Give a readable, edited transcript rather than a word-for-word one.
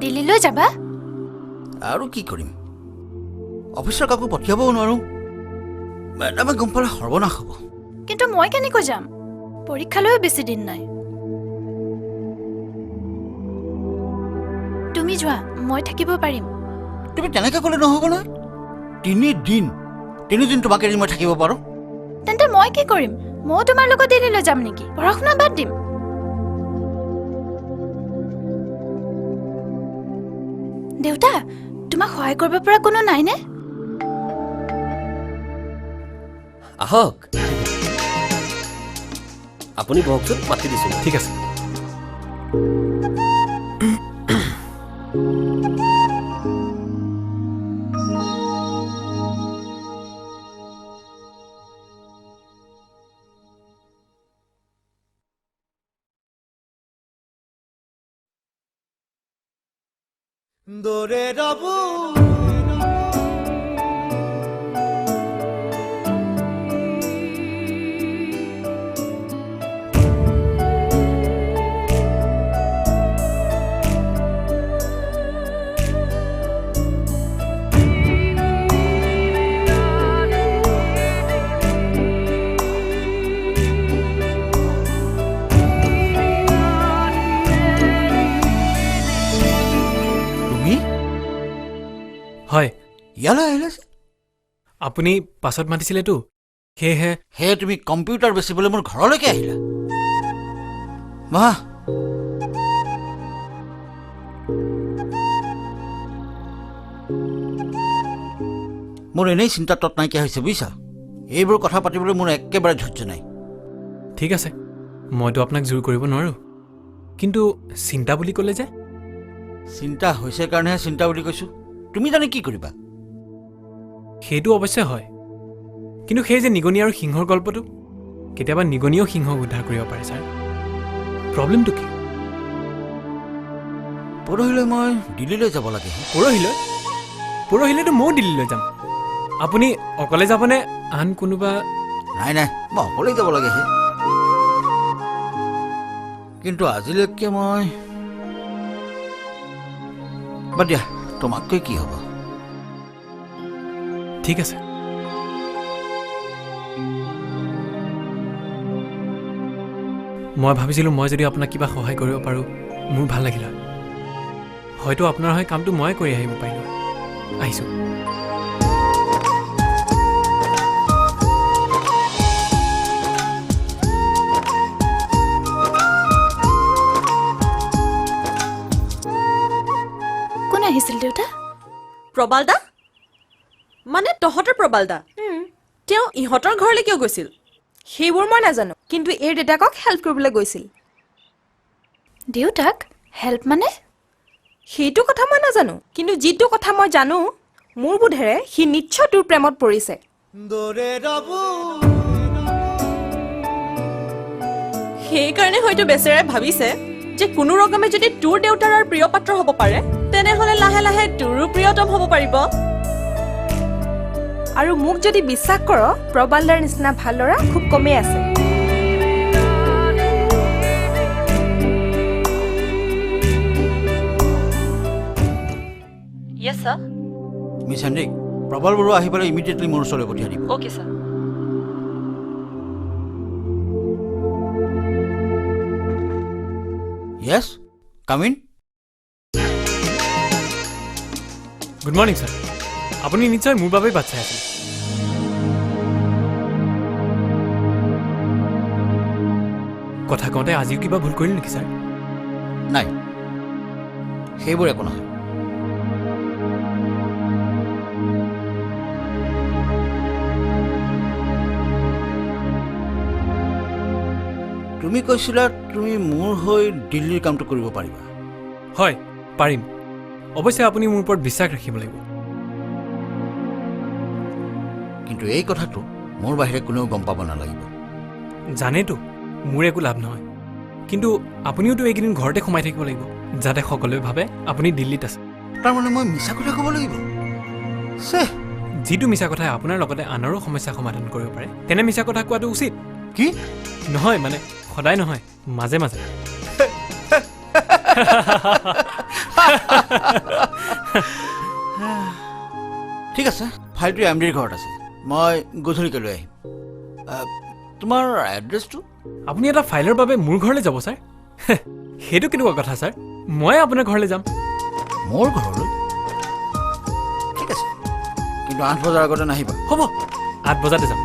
দিল্লীলৈ যাবা? আৰু কি কৰিম, অফিচৰ কাকো পঠিয়াবও নোৱাৰো। মেডামে গম পালে সৰ্বনাশ হ'ব। কিন্তু মই কেনেকৈ যাম? পৰীক্ষালৈও বেছি দিন নাই। তুমি যোৱা, মই থাকিব পাৰিম। তুমি তেনেকৈ ক'লে নহ'ব নহয়। 3 দিন তোমাক এৰি মই থাকিব পাৰোঁ। তেন্তে মই কি কৰিম? ময়ো তোমাৰ লগত দিল্লীলৈ যাম নেকি? পঢ়া শুনা বাদ দিম। দেউতা, তোমাক সহায় কৰিব পৰা কোনো নাইনে? আহক, আপুনি বহকচোন, মাতি দিছোঁ। ঠিক আছে। দরে রবু হয়, ইয়ালৈ আহিলে যে? আপুনি পাছত মাতিছিলেতো, সেয়েহে তুমি কম্পিউটাৰ বেচিবলৈ মোৰ ঘৰলৈকে আহিলা? মা, মোৰ এনেই চিন্তা তত নাইকিয়া হৈছে বুজিছা। এইবোৰ কথা পাতিবলৈ মোৰ একেবাৰে ধৈৰ্য নাই। ঠিক আছে, মইতো আপোনাক জোৰ কৰিব নোৱাৰোঁ। কিন্তু চিন্তা বুলি ক'লে যে? চিন্তা হৈছে কাৰণেহে চিন্তা বুলি কৈছোঁ। তুমি জানি কি কৰিবা? সেইটো অৱশ্যে হয়, কিন্তু সেই যে নিগনি আৰু সিংহৰ গল্পটো, কেতিয়াবা নিগনিয়েও সিংহক উদ্ধাৰ কৰিব পাৰে ছাৰ। প্ৰব্লেমটো কি? পৰহিলৈ মই দিল্লীলৈ যাব লাগে। পৰহিলৈতো ময়ো দিল্লীলৈ যাম। আপুনি অকলে যাবনে আন কোনোবা? নাই মই অকলেই যাব লাগেহে। কিন্তু আজিলৈকে মই বাদ দিয়া, তোমাতকৈ কি হ'ব? ঠিক আছে। মই ভাবিছিলোঁ মই যদি আপোনাক কিবা সহায় কৰিব পাৰোঁ মোৰ ভাল লাগিল হয়। হয়তো আপোনাৰ হৈ কামটো মই কৰি আহিব পাৰিলোঁ। আহিছোঁ। কোন আহিছিল দেউতা? প্ৰবাল দা? মানে তহঁতৰ প্ৰবাল দা? তেওঁ ইহঁতৰ ঘৰলৈ কিয় গৈছিল? সেইবোৰ মই নাজানো, কিন্তু এই দেউতাকক হেল্প কৰিবলৈ গৈছিল। দেউতাক হেল্প মানে? সেইটো কথা মই নাজানো, কিন্তু যিটো কথা মই জানো, মোৰ বোধেৰে সি নিশ্চয় তোৰ প্ৰেমত পৰিছে। দৰে ৰবু সেইকাৰণে হয়তো বেচেৰাই ভাবিছে যে কোনো ৰকমে যদি তোৰ দেউতাৰ প্ৰিয় পাত্ৰ হ'ব পাৰে, তেনেহ'লে লাহে লাহে তোৰো প্ৰিয়তম হ'ব পাৰিব। আৰু মোক যদি বিশ্বাস কৰ, প্ৰবালদাৰ নিচিনা ভাল ল'ৰা খুব কমেই আছে। য়েছ ছাৰ। মিছ হেণ্ডিক, প্ৰবল বৰুৱা আহি পেলাই ইমিডিয়েটলি মোৰ ওচৰলৈ পঠিয়াই দিব। Okay sir. Yes, come in. Good morning sir. আপুনি নিশ্চয় মোৰ বাবেই বাট চাই আছিল। কথা কওঁতে আজিও কিবা ভুল কৰিল নেকি ছাৰ? নাই, সেইবোৰ একো নহয়। তুমি কৈছিলা তুমি মোৰ হৈ দিল্লীৰ কামটো কৰিব পাৰিবা। হয়, পাৰিম। অৱশ্যে আপুনি মোৰ ওপৰত বিশ্বাস ৰাখিব লাগিব। কিন্তু এই কথাটো মোৰ বাহিৰে কোনেও গম পাব নালাগিব। জানেতো মোৰ একো লাভ নহয়, কিন্তু আপুনিওতো এইকেইদিন ঘৰতে সোমাই থাকিব লাগিব, যাতে সকলোৱে ভাবে আপুনি দিল্লীত আছে। তাৰমানে মই মিছা কথা ক'ব লাগিব? যিটো মিছা কথাই আপোনাৰ লগতে আনৰো সমস্যা সমাধান কৰিব পাৰে, তেনে মিছা কথা কোৱাটো উচিত। কি? নহয় মানে সদায় নহয়, মাজে মাজে। ঠিক আছে ফাইলটো এমডিৰ ঘৰত আছে মই গধূলিকৈ লৈ আহিম তোমাৰ এড্ৰেছটো আপুনি এটা ফাইলৰ বাবে মোৰ ঘৰলৈ যাব ছাৰ সেইটো কেনেকুৱা কথা ছাৰ মই আপোনাৰ ঘৰলৈ যাম মোৰ ঘৰলৈ ঠিক আছে কিন্তু 8 বজাৰ আগতে নাহিবা হ'ব 8 বজাতে যাম